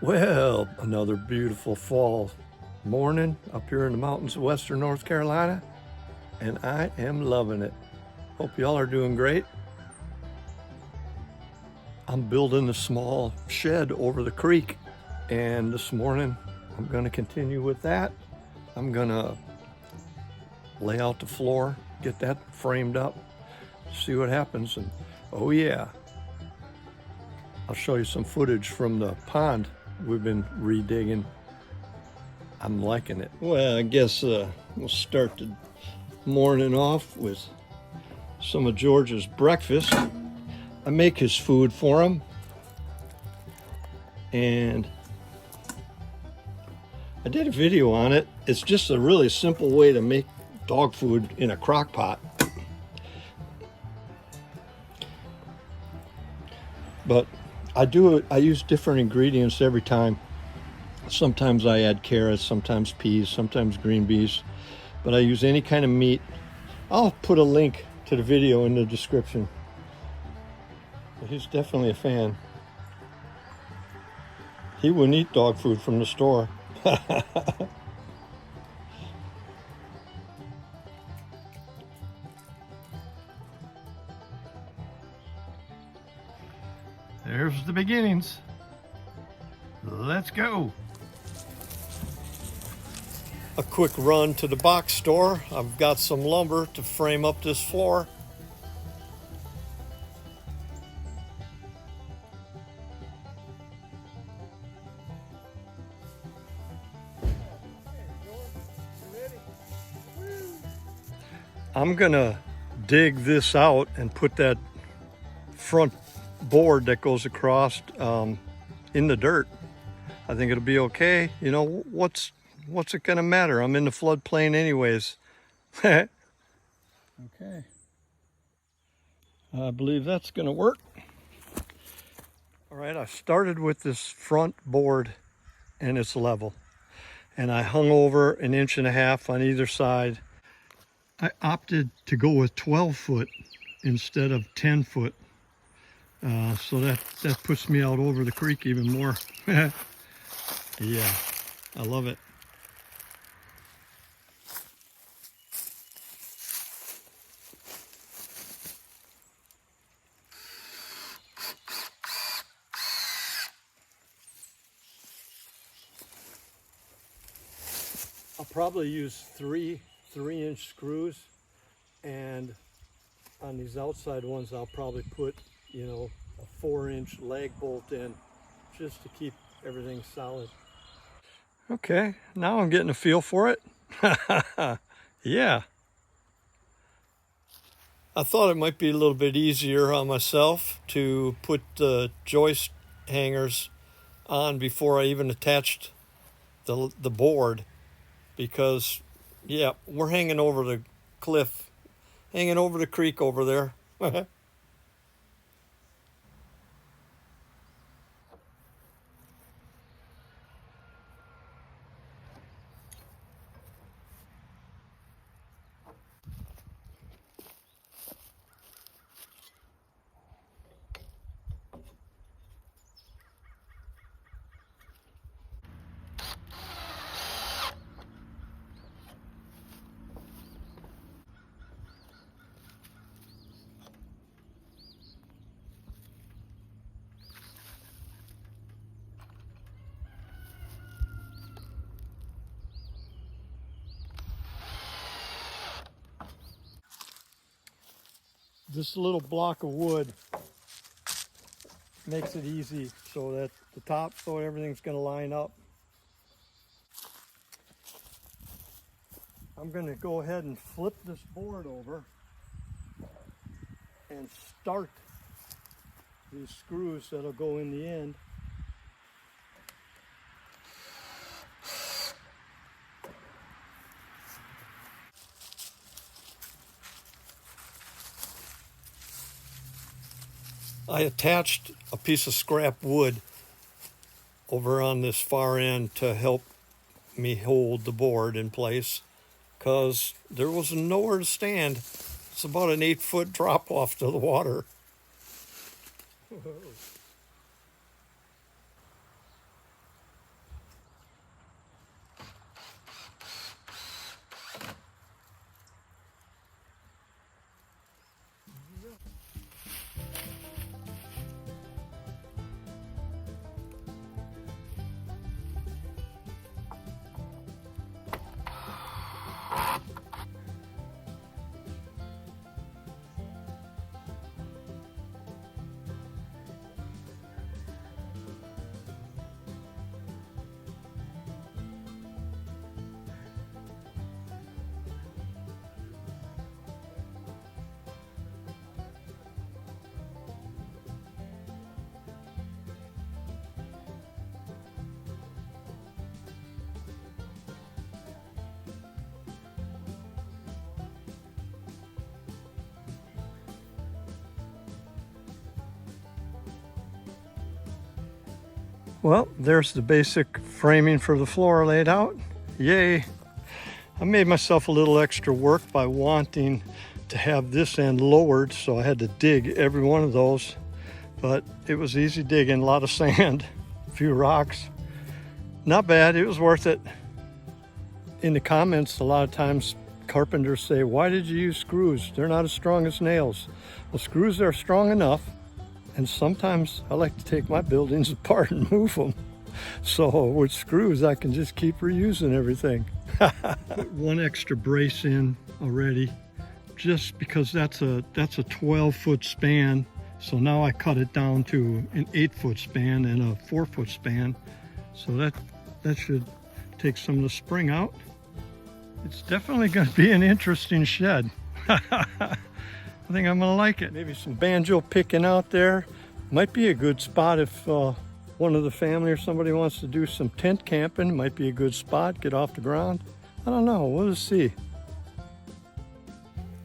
Well, another beautiful fall morning up here in the mountains of western North Carolina, and I am loving it. Hope y'all are doing great. I'm building a small shed over the creek, and this morning I'm going to continue with that. I'm going to lay out the floor, get that framed up, see what happens, and oh yeah, I'll show you some footage from the pond we've been redigging. I'm liking it. Well, I guess we'll start the morning off with some of George's breakfast. I make his food for him, and I did a video on it. It's just a really simple way to make dog food in a crock pot. But I use different ingredients every time. Sometimes I add carrots, sometimes peas, sometimes green beans, but I use any kind of meat. I'll put a link to the video in the description. But he's definitely a fan. He wouldn't eat dog food from the store. There's the beginnings. Let's go. A quick run to the box store. I've got some lumber to frame up this floor. I'm gonna dig this out and put that front board that goes across in the dirt. I think it'll be okay. You know, what's it gonna matter? I'm in the floodplain anyways. Okay. I believe that's gonna work. All right, I started with this front board and it's level. And I hung over 1.5 inches on either side. I opted to go with 12 foot instead of 10 foot. So that puts me out over the creek even more. Yeah, I love it. I'll probably use three 3-inch screws, and on these outside ones I'll probably put, you know, a 4-inch lag bolt in just to keep everything solid. Okay, now I'm getting a feel for it. Yeah. I thought it might be a little bit easier on myself to put the joist hangers on before I even attached the board, because yeah, we're hanging over the cliff, hanging over the creek over there. This little block of wood makes it easy so that the top, so everything's going to line up. I'm going to go ahead and flip this board over and start these screws that'll go in the end. I attached a piece of scrap wood over on this far end to help me hold the board in place, because there was nowhere to stand. It's about an 8-foot drop off to the water. Well, there's the basic framing for the floor laid out. Yay! I made myself a little extra work by wanting to have this end lowered, so I had to dig every one of those. But it was easy digging, a lot of sand, a few rocks. Not bad, it was worth it. In the comments, a lot of times carpenters say, why did you use screws? They're not as strong as nails. Well, screws are strong enough, and sometimes I like to take my buildings apart and move them. So with screws, I can just keep reusing everything. Put one extra brace in already, just because that's a 12-foot span. So now I cut it down to an 8-foot span and a 4-foot span. So that should take some of the spring out. It's definitely going to be an interesting shed. I think I'm going to like it. Maybe some banjo picking out there. Might be a good spot if one of the family or somebody wants to do some tent camping. Might be a good spot, get off the ground. I don't know, we'll just see.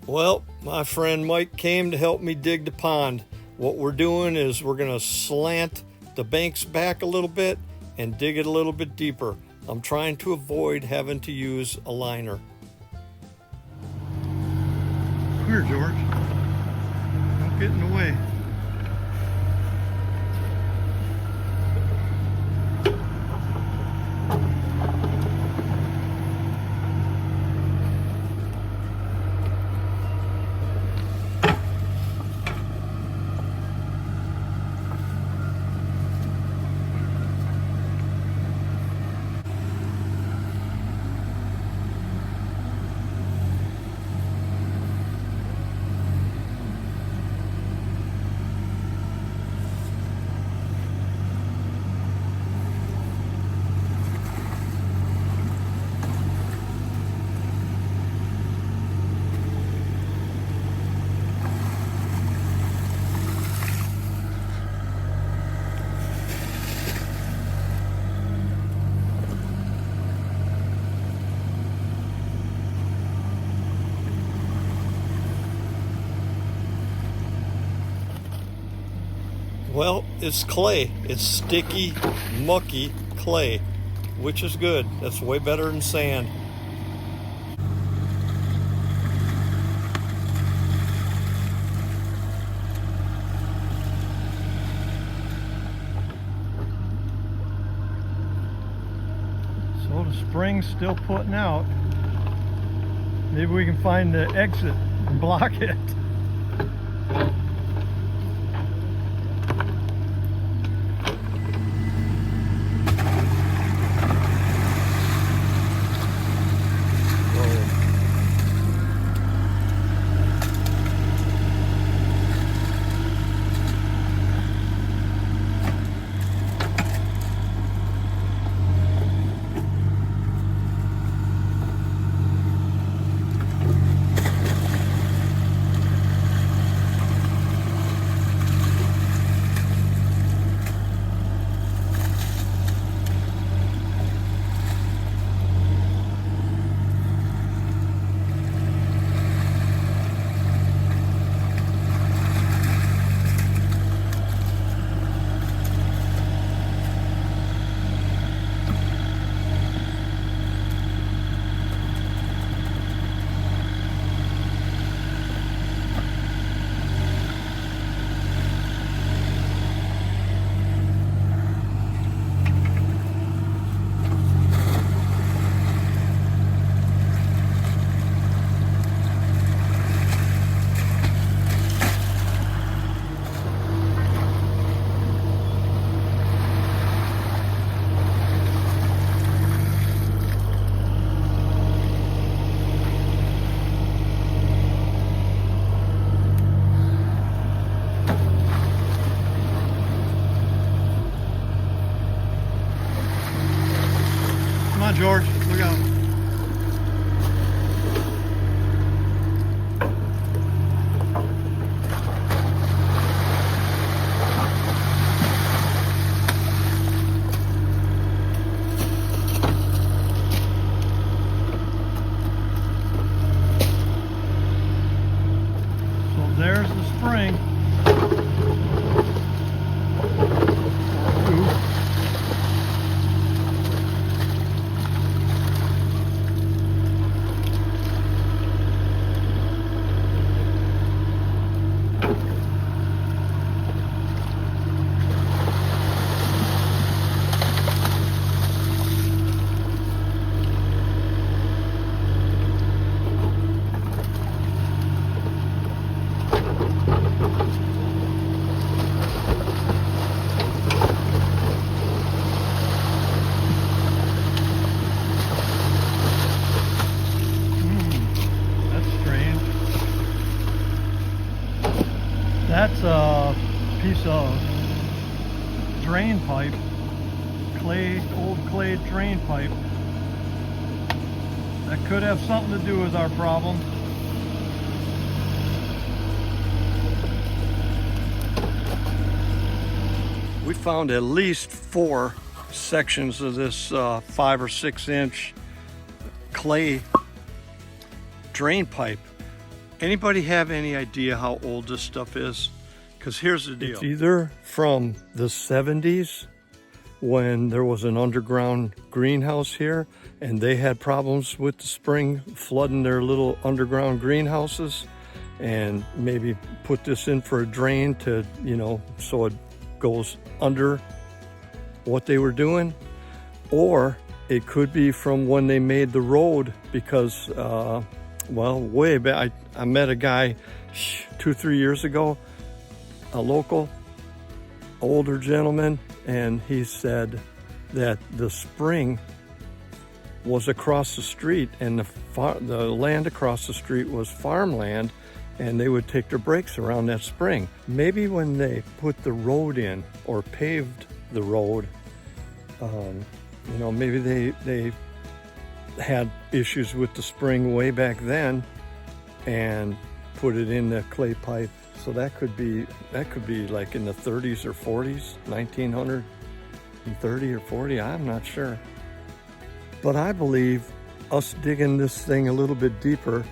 Well, my friend Mike came to help me dig the pond. What we're doing is we're going to slant the banks back a little bit and dig it a little bit deeper. I'm trying to avoid having to use a liner. Come here, George. Don't get in the way. Well, it's clay. It's sticky, mucky clay, which is good. That's way better than sand. So the spring's still putting out. Maybe we can find the exit and block it. George, look out. So there's the spring. drain pipe, cold clay drain pipe. That could have something to do with our problem. We found at least 4 sections of this 5 or 6 inch clay drain pipe. Anybody have any idea how old this stuff is? Because here's the deal. It's either from the 70s when there was an underground greenhouse here and they had problems with the spring flooding their little underground greenhouses, and maybe put this in for a drain to, you know, so it goes under what they were doing. Or it could be from when they made the road, because well, way back, I met a guy 2-3 years ago, a local older gentleman, and he said that the spring was across the street, and the land across the street was farmland, and they would take their breaks around that spring. Maybe when they put the road in or paved the road, you know, maybe they had issues with the spring way back then and put it in the clay pipe. So that could be like in the 30s or 40s, 1930 or 40, I'm not sure. But I believe us digging this thing a little bit deeper,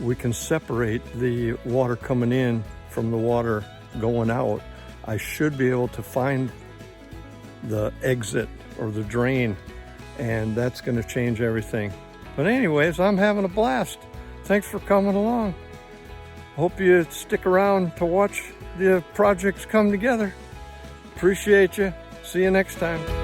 we can separate the water coming in from the water going out. I should be able to find the exit or the drain, and that's going to change everything. But anyways, I'm having a blast. Thanks for coming along. Hope you stick around to watch the projects come together. Appreciate you. See you next time.